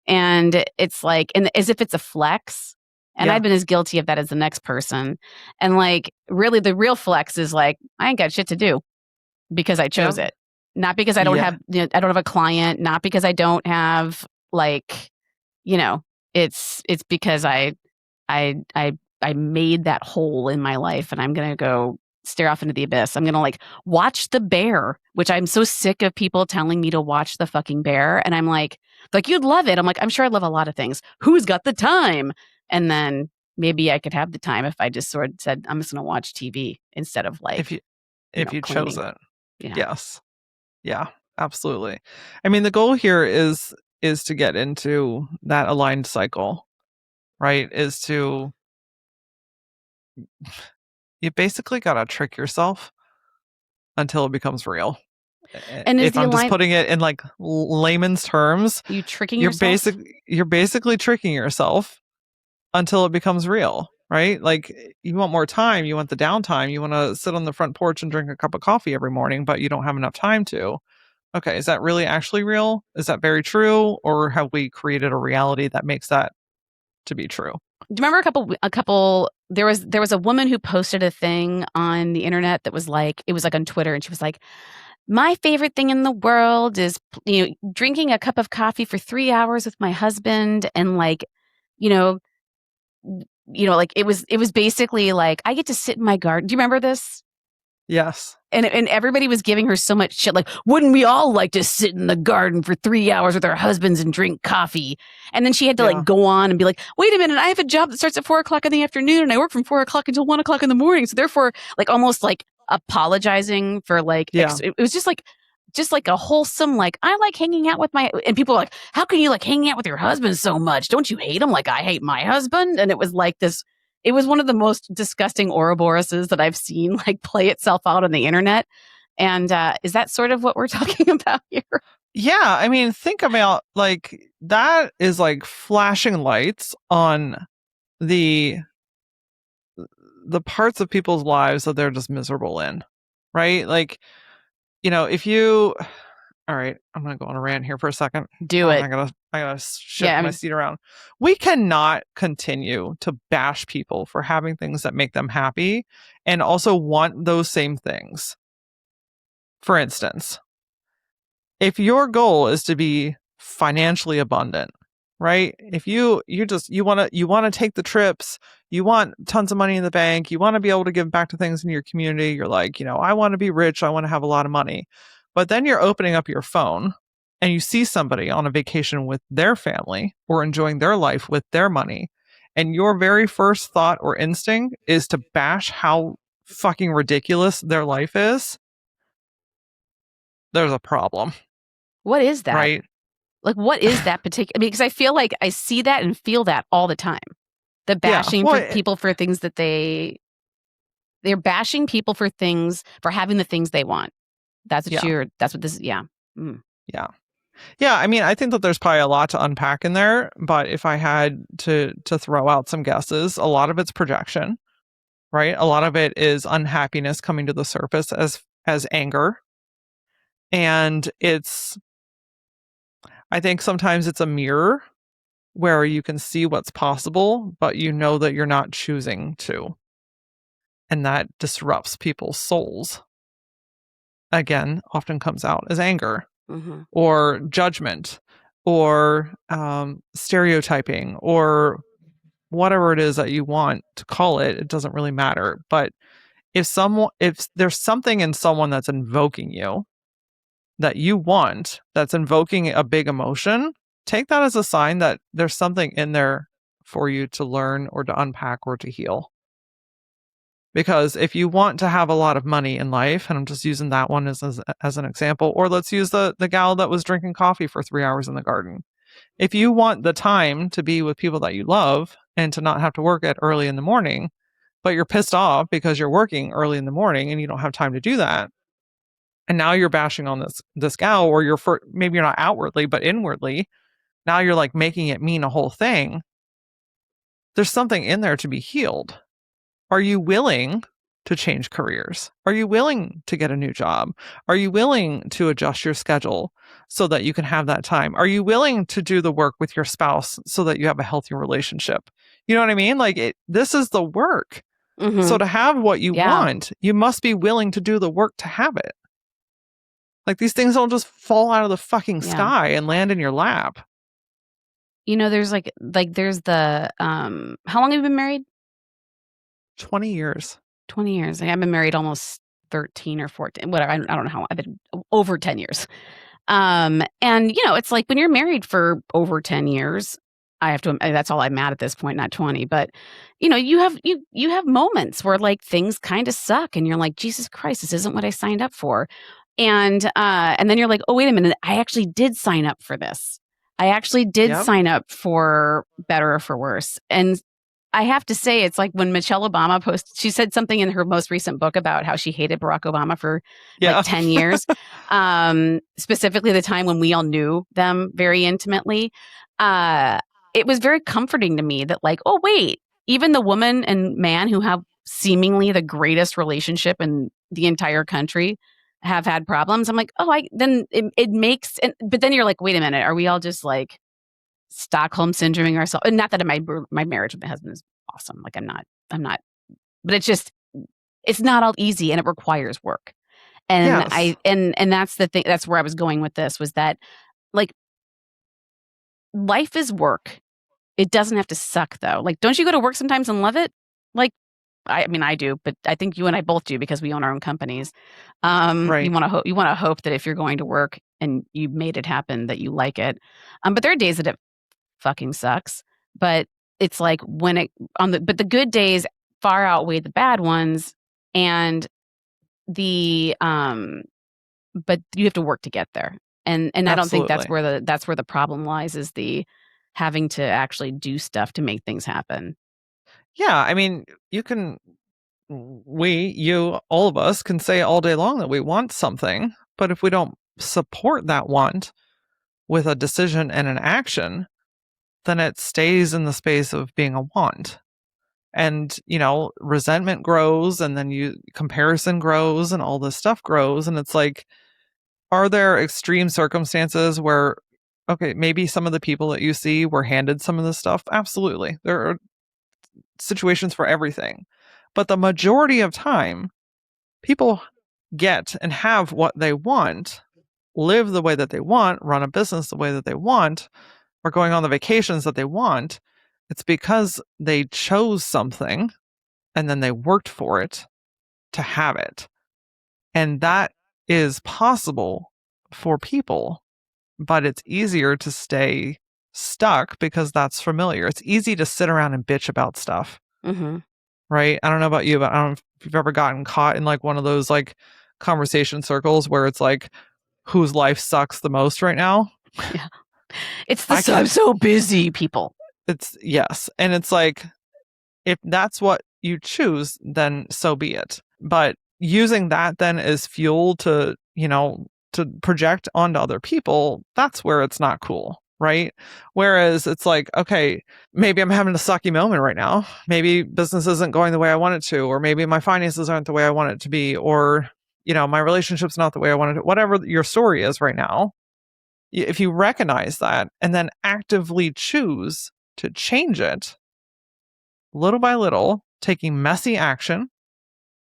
And it's like, and as if it's a flex. And I've been as guilty of that as the next person. And like, really the real flex is like, I ain't got shit to do because I chose it. Not because I don't have, I don't have a client, not because I don't have like, it's because I made that hole in my life and I'm going to go stare off into the abyss. I'm going to like watch The Bear, which I'm so sick of people telling me to watch the fucking Bear. And I'm like, you'd love it. I'm like, I'm sure I love a lot of things. Who's got the time? And then maybe I could have the time if I just sort of said, I'm just going to watch TV instead of like, if you chose it. Yeah. Yes. Yeah, absolutely. I mean, the goal here is to get into that aligned cycle, right? You basically got to trick yourself until it becomes real. And if I'm just putting it in like layman's terms, you're basically tricking yourself until it becomes real, right? Like you want more time, you want the downtime, you want to sit on the front porch and drink a cup of coffee every morning, but you don't have enough time to. Okay, is that really actually real? Is that very true? Or have we created a reality that makes that to be true? Do you remember a couple there was a woman who posted a thing on the internet that was like, it was like on Twitter, and she was like, my favorite thing in the world is, drinking a cup of coffee for 3 hours with my husband, and like, you know, like it was basically like, I get to sit in my garden. Do you remember this? Yes. And everybody was giving her so much shit, like, wouldn't we all like to sit in the garden for 3 hours with our husbands and drink coffee? And then she had to like go on and be like, wait a minute, I have a job that starts at 4 o'clock in the afternoon, and I work from 4 o'clock until 1 o'clock in the morning. So therefore, like, almost like apologizing for like, it was just like a wholesome, like, I like hanging out with and people were like, how can you like hanging out with your husband so much? Don't you hate him like I hate my husband? And it was like this. It was one of the most disgusting Ouroboroses that I've seen like play itself out on the internet. And is that sort of what we're talking about here? Yeah. I mean, think about like, that is like flashing lights on the parts of people's lives that they're just miserable in, right? Like, if you, all right, I'm going to go on a rant here for a second. Do it. I gotta shift my seat around. We cannot continue to bash people for having things that make them happy and also want those same things. For instance, if your goal is to be financially abundant, right? If you want to take the trips, you want tons of money in the bank, you want to be able to give back to things in your community, you're like, I want to be rich, I want to have a lot of money. But then you're opening up your phone and you see somebody on a vacation with their family or enjoying their life with their money, and your very first thought or instinct is to bash how fucking ridiculous their life is. There's a problem. What is that? Right? Like, what is that particular? Because I feel like I see that and feel that all the time. The bashing for people for things that they're bashing people for having the things they want. That's what this is. Yeah. Mm. Yeah. Yeah. I mean, I think that there's probably a lot to unpack in there, but if I had to throw out some guesses, a lot of it's projection, right? A lot of it is unhappiness coming to the surface as anger. And I think sometimes it's a mirror where you can see what's possible, but you know that you're not choosing to. And that disrupts people's souls. Again, often comes out as anger or judgment or stereotyping or whatever it is that you want to call it. It doesn't really matter. But if there's something in someone that's invoking you that you want, that's invoking a big emotion, take that as a sign that there's something in there for you to learn or to unpack or to heal. Because if you want to have a lot of money in life, and I'm just using that one as an example, or let's use the gal that was drinking coffee for 3 hours in the garden. If you want the time to be with people that you love and to not have to work at early in the morning, but you're pissed off because you're working early in the morning and you don't have time to do that, and now you're bashing on this gal, or maybe you're not outwardly, but inwardly, now you're like making it mean a whole thing. There's something in there to be healed. Are you willing to change careers? Are you willing to get a new job? Are you willing to adjust your schedule so that you can have that time? Are you willing to do the work with your spouse so that you have a healthy relationship? You know what I mean? Like, this is the work. Mm-hmm. So to have what you want, you must be willing to do the work to have it. Like, these things don't just fall out of the fucking sky and land in your lap. There's there's the, how long have you been married? 20 years. 20 years. I've been married almost 13 or 14, whatever. I don't know how. I've been over 10 years. And, it's like when you're married for over 10 years, that's all I'm at this point, not 20. But, you have moments where like things kind of suck and you're like, Jesus Christ, this isn't what I signed up for. And then you're like, oh, wait a minute. I actually did sign up for this. I actually did sign up for better or for worse. And I have to say, it's like when Michelle Obama she said something in her most recent book about how she hated Barack Obama for like 10 years, specifically the time when we all knew them very intimately. It was very comforting to me that like, oh, wait, even the woman and man who have seemingly the greatest relationship in the entire country have had problems. I'm like, oh, then it makes, but then you're like, wait a minute, are we all just like Stockholm syndroming ourselves. And not that my marriage with my husband is awesome. Like I'm not, but it's not all easy and it requires work. And Yes. and that's the thing. That's where I was going with this, was that like life is work. It doesn't have to suck though. Like, don't you go to work sometimes and love it? Like, I mean, I do, but I think you and I both do because we own our own companies. Right. You want to hope that if you're going to work and you made it happen, that you like it. But there are days that it fucking sucks. But it's like but the good days far outweigh the bad ones, and but you have to work to get there. And I don't think that's Absolutely. where the problem lies, is the having to actually do stuff to make things happen. Yeah. I mean, you, all of us can say all day long that we want something, but if we don't support that want with a decision and an action, then it stays in the space of being a want. And, resentment grows, and then comparison grows, and all this stuff grows. And it's like, are there extreme circumstances where, okay, maybe some of the people that you see were handed some of this stuff? Absolutely. There are situations for everything. But the majority of time, people get and have what they want, live the way that they want, run a business the way that they want, or going on the vacations that they want. It's because they chose something and then they worked for it to have it. And that is possible for people, but it's easier to stay stuck because that's familiar. It's easy to sit around and bitch about stuff. Mm-hmm. Right? I don't know about you, but I don't know if you've ever gotten caught in like one of those like conversation circles where it's like, whose life sucks the most right now? Yeah. It's I'm so busy, people. It's yes. And it's like, if that's what you choose, then so be it. But using that then as fuel to project onto other people, that's where it's not cool. Right. Whereas it's like, okay, maybe I'm having a sucky moment right now. Maybe business isn't going the way I want it to, or maybe my finances aren't the way I want it to be, or, my relationship's not the way I want it to, whatever your story is right now. If you recognize that and then actively choose to change it little by little, taking messy action,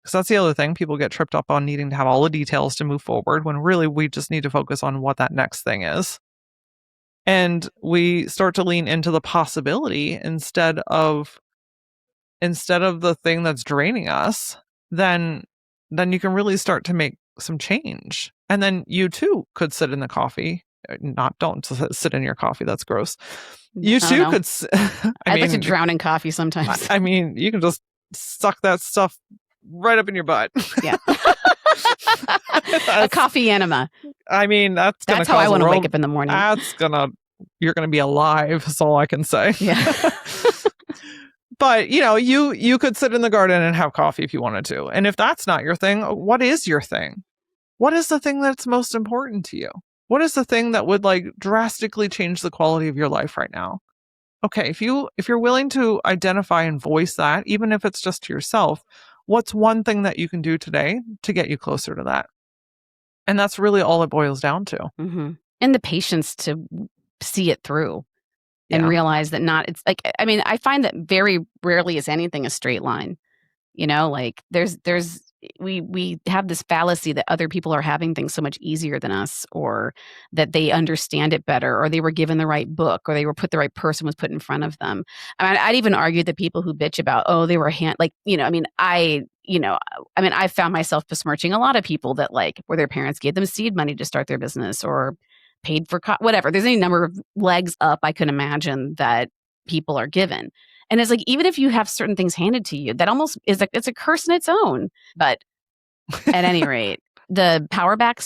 because that's the other thing. People get tripped up on needing to have all the details to move forward when really we just need to focus on what that next thing is. And we start to lean into the possibility instead of the thing that's draining us, then you can really start to make some change. And then you too could sit in the coffee. Don't sit in your coffee. That's gross. You too could. I'd like to drown in coffee sometimes. I mean, you can just suck that stuff right up in your butt. Yeah. A coffee enema. I mean, that's how I want to wake up in the morning. You're gonna be alive. That's all I can say. Yeah. But you could sit in the garden and have coffee if you wanted to. And if that's not your thing, what is your thing? What is the thing that's most important to you? What is the thing that would like drastically change the quality of your life right now? Okay, if you're willing to identify and voice that, even if it's just to yourself, what's one thing that you can do today to get you closer to that? And that's really all it boils down to. Mm-hmm. And the patience to see it through and realize that it's like, I mean, I find that very rarely is anything a straight line. Like we have this fallacy that other people are having things so much easier than us, or that they understand it better, or they were given the right book, or the right person was put in front of them. I mean, I'd even argue that people who bitch about, they were I found myself besmirching a lot of people that like where their parents gave them seed money to start their business, or paid for whatever. There's any number of legs up I can imagine that people are given. And it's like, even if you have certain things handed to you, that almost is like, it's a curse in its own. But at any rate, the power back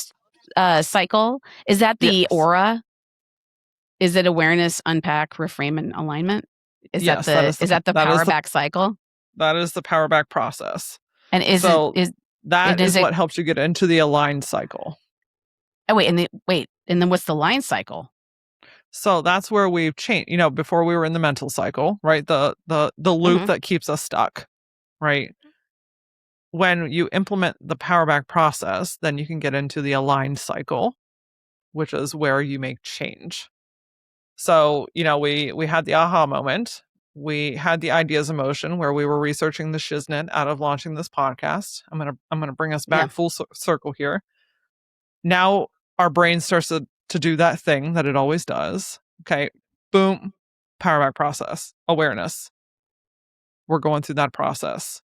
cycle, is that the aura? Is it awareness, unpack, reframe, and alignment? Is that the power back cycle? That is the power back process. And is what helps you get into the aligned cycle. Oh, and then what's the line cycle? So that's where we've changed. Before we were in the mental cycle, right? The loop that keeps us stuck, right? When you implement the power back process, then you can get into the aligned cycle, which is where you make change. So, we had the aha moment. We had the ideas in motion where we were researching the shiznit out of launching this podcast. I'm gonna bring us back full circle here. Now our brain starts to do that thing that it always does. Okay, boom, power back process, awareness. We're going through that process.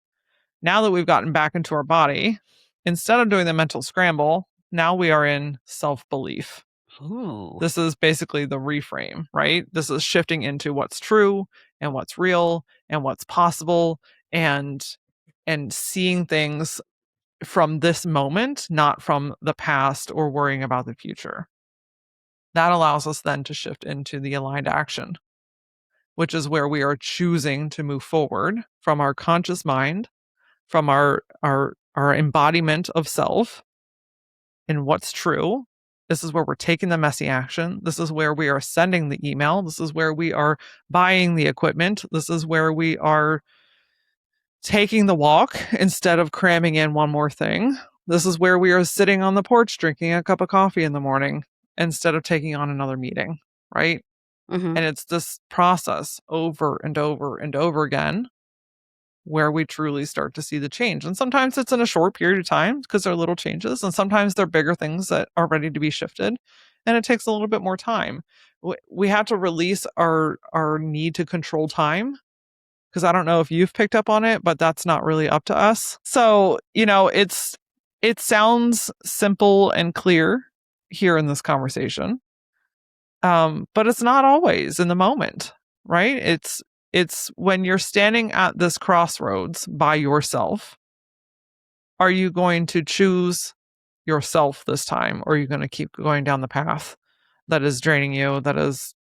Now that we've gotten back into our body, instead of doing the mental scramble, now we are in self-belief. Ooh. This is basically the reframe, right? This is shifting into what's true and what's real and what's possible, and seeing things from this moment, not from the past or worrying about the future. That allows us then to shift into the aligned action, which is where we are choosing to move forward from our conscious mind, from our embodiment of self and what's true. This is where we're taking the messy action. This is where we are sending the email. This is where we are buying the equipment. This is where we are taking the walk instead of cramming in one more thing. This is where we are sitting on the porch drinking a cup of coffee in the morning instead of taking on another meeting, right? Mm-hmm. And it's this process over and over and over again where we truly start to see the change. And sometimes it's in a short period of time because they're little changes, and sometimes they're bigger things that are ready to be shifted, and it takes a little bit more time. We have to release our need to control time, because I don't know if you've picked up on it, but that's not really up to us. So, it sounds simple and clear here in this conversation, but it's not always in the moment, right? It's when you're standing at this crossroads by yourself. Are you going to choose yourself this time, or are you going to keep going down the path that is draining you, that is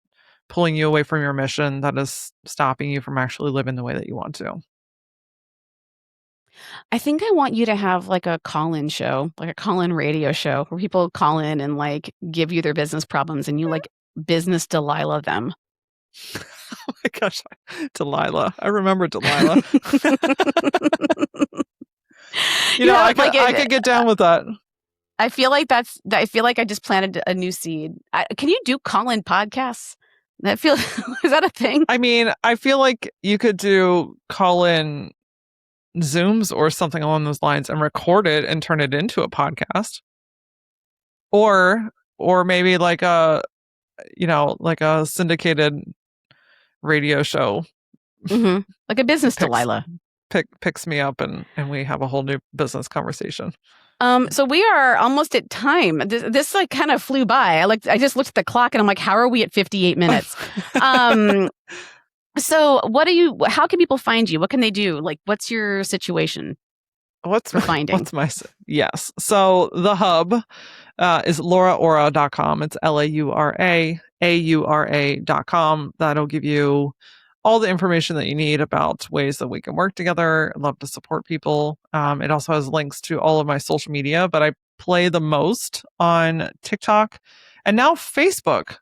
pulling you away from your mission, that is stopping you from actually living the way that you want to? I think I want you to have like a call-in show, like a call-in radio show where people call in and like give you their business problems and you like business Delilah them. Oh my gosh, Delilah. I remember Delilah. I could get down with that. I feel like I just planted a new seed. Can you do call-in podcasts? Is that a thing? I mean, I feel like you could do call-in Zooms or something along those lines and record it and turn it into a podcast. Or maybe like a syndicated radio show. Mm-hmm. Like a business Delilah. Picks me up and we have a whole new business conversation. So we are almost at time. This like kind of flew by. I just looked at the clock and I'm like, how are we at 58 minutes? So how can people find you? What can they do? Like, what's your situation? For finding? Yes. So the hub is lauraaura.com. It's LAURA.com. That'll give you all the information that you need about ways that we can work together. I'd love to support people. It also has links to all of my social media, but I play the most on TikTok and now Facebook.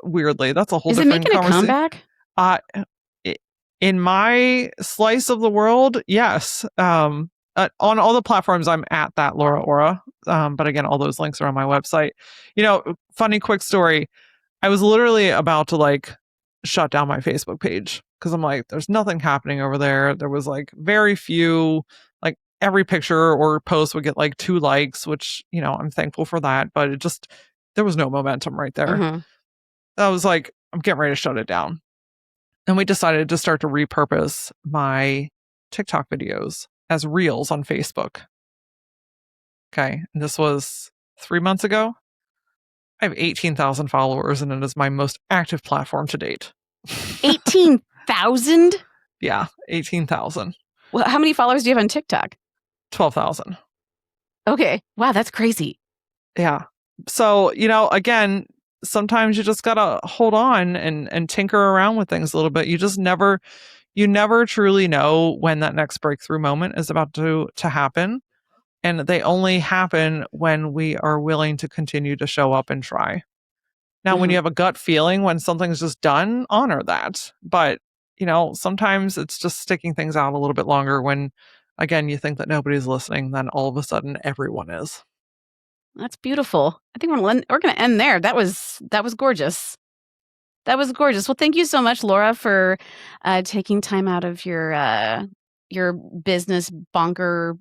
Weirdly, that's a whole different conversation. Is it making a comeback? In my slice of the world, yes. On all the platforms, I'm at that Laura Aura. But again, all those links are on my website. Funny quick story. I was literally about to shut down my Facebook page because I'm like, there's nothing happening over there. There was very few, every picture or post would get 2 likes, which, I'm thankful for that. But there was no momentum right there. Mm-hmm. I was like, I'm getting ready to shut it down. And we decided to start to repurpose my TikTok videos as reels on Facebook. Okay. And this was 3 months ago. I have 18,000 followers and it is my most active platform to date. 18,000? Yeah, 18,000. Well, how many followers do you have on TikTok? 12,000. Okay. Wow, that's crazy. Yeah. So, again, sometimes you just gotta hold on and tinker around with things a little bit. You never truly know when that next breakthrough moment is about to happen. And they only happen when we are willing to continue to show up and try. Now, when you have a gut feeling when something's just done, honor that. But, sometimes it's just sticking things out a little bit longer when, again, you think that nobody's listening, then all of a sudden everyone is. That's beautiful. I think we're going to end there. That was gorgeous. That was gorgeous. Well, thank you so much, Laura, for taking time out of your business bonker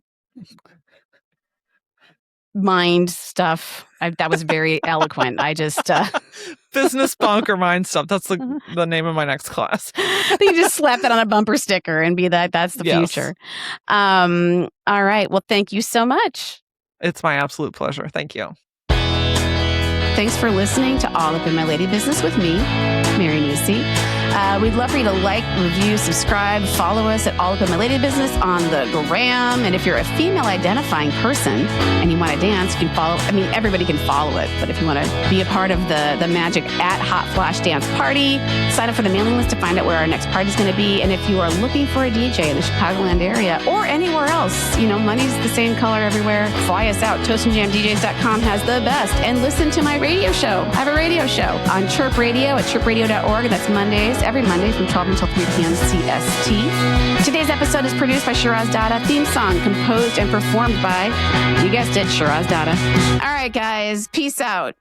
mind stuff. That was very eloquent. I just business bonker mind stuff. That's the name of my next class. You just slap that on a bumper sticker and be that's the future. All right. Well, thank you so much. It's my absolute pleasure. Thank you. Thanks for listening to All Up in My Lady Business with me, Mary Nisi. We'd love for you to like, review, subscribe, follow us at All Up in My Lady Business on the gram. And if you're a female identifying person and you want to dance, you can follow. I mean, everybody can follow it, but if you want to be a part of the magic at Hot Flash Dance Party, sign up for the mailing list to find out where our next party is going to be. And if you are looking for a DJ in the Chicagoland area or anywhere else, money's the same color everywhere. Fly us out. ToastandJamDJs.com has the best. And listen to my radio show. I have a radio show on Chirp Radio at chirpradio.org. That's Mondays, every Monday from 12 until 3 p.m. CST. Today's episode is produced by Shiraz Dada. Theme song composed and performed by, you guessed it, Shiraz Dada. All right, guys. Peace out.